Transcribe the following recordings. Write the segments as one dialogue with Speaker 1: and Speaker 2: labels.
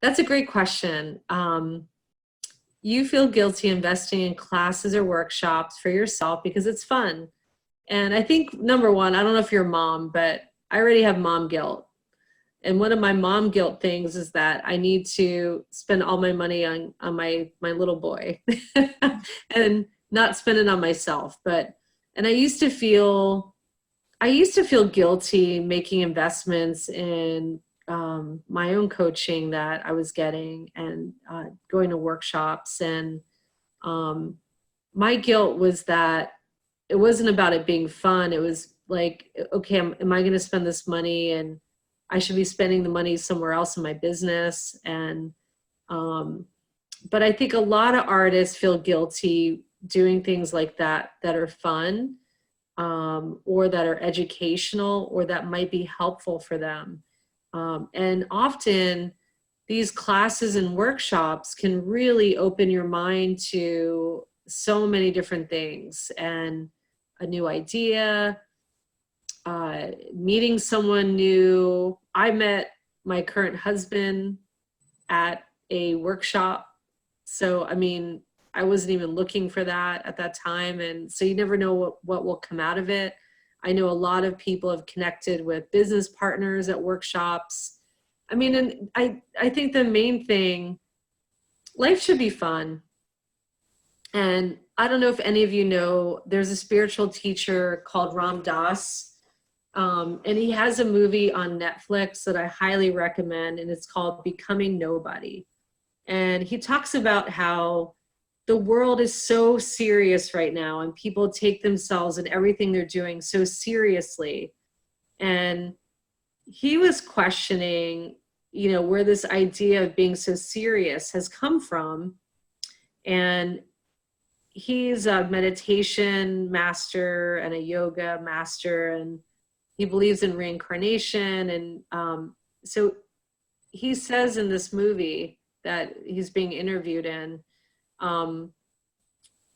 Speaker 1: That's a great question. You feel guilty investing in classes or workshops for yourself because it's fun. And I think number one, I don't know if you're a mom, but I already have mom guilt. And one of my mom guilt things is that I need to spend all my money on my little boy and not spend it on myself. And I used to feel guilty making investments in my own coaching that I was getting and going to workshops. And um, my guilt was that it wasn't about it being fun. It was like, okay, am I going to spend this money? And I should be spending the money somewhere else in my business. And um, but I think a lot of artists feel guilty doing things like that that are fun, or that are educational, or that might be helpful for them. And often these classes and workshops can really open your mind to so many different things and a new idea, meeting someone new. I met my current husband at a workshop. So, I mean, I wasn't even looking for that at that time. And so you never know what will come out of it. I know a lot of people have connected with business partners at workshops. I mean, and I think the main thing, life should be fun. And I don't know if any of you know, there's a spiritual teacher called Ram Dass. And he has a movie on Netflix that I highly recommend, and it's called Becoming Nobody. And he talks about how the world is so serious right now, and people take themselves and everything they're doing so seriously. And he was questioning, where this idea of being so serious has come from. And he's a meditation master and a yoga master, and he believes in reincarnation. And so he says in this movie that he's being interviewed in, on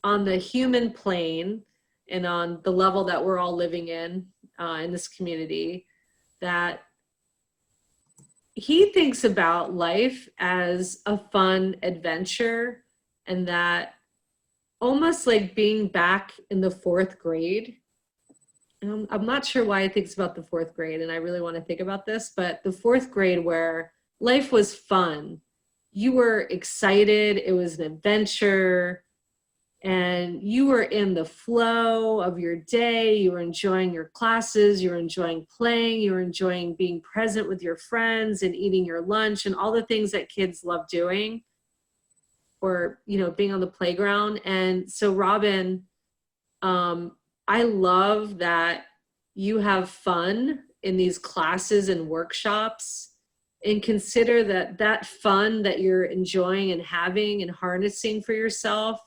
Speaker 1: the human plane and on the level that we're all living in this community, that he thinks about life as a fun adventure, and that almost like being back in the fourth grade. I'm not sure why he thinks about the fourth grade, and I really want to think about this, but the fourth grade where life was fun. You were excited, it was an adventure, and you were in the flow of your day. You were enjoying your classes, you were enjoying playing, you were enjoying being present with your friends and eating your lunch and all the things that kids love doing, or, being on the playground. And so Robin, I love that you have fun in these classes and workshops, and consider that fun that you're enjoying and having and harnessing for yourself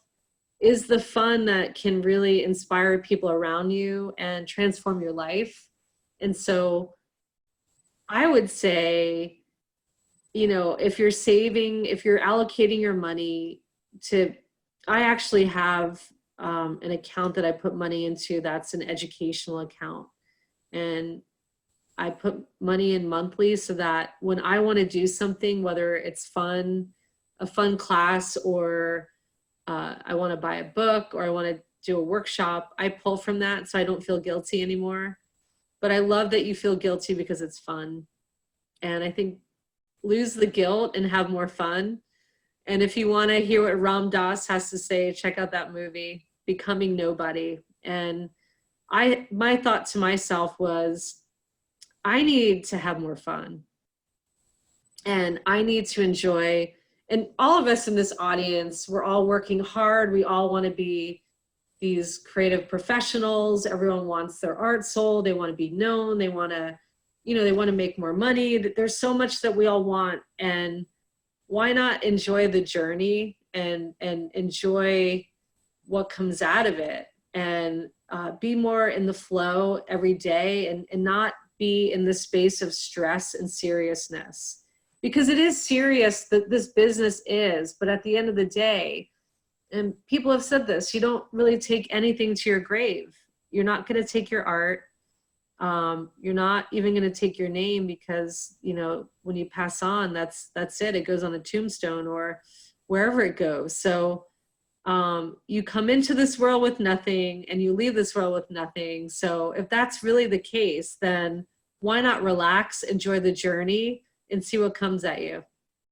Speaker 1: is the fun that can really inspire people around you and transform your life. And so I would say, if you're allocating your money I actually have an account that I put money into that's an educational account. And I put money in monthly so that when I want to do something, whether it's a fun class, or I want to buy a book, or I want to do a workshop, I pull from that so I don't feel guilty anymore. But I love that you feel guilty because it's fun. And I think lose the guilt and have more fun. And if you want to hear what Ram Dass has to say, check out that movie, Becoming Nobody. And my thought to myself was, I need to have more fun, and I need to enjoy. And all of us in this audience, we're all working hard. We all want to be these creative professionals. Everyone wants their art sold. They want to be known. They want to, they want to make more money. There's so much that we all want. And why not enjoy the journey and enjoy what comes out of it, and be more in the flow every day, and not be in the space of stress and seriousness, because it is serious that this business is. But at the end of the day, and people have said this, you don't really take anything to your grave. You're not going to take your art. You're not even going to take your name because, when you pass on, that's it. It goes on a tombstone or wherever it goes. So you come into this world with nothing and you leave this world with nothing. So if that's really the case, then why not relax, enjoy the journey, and see what comes at you?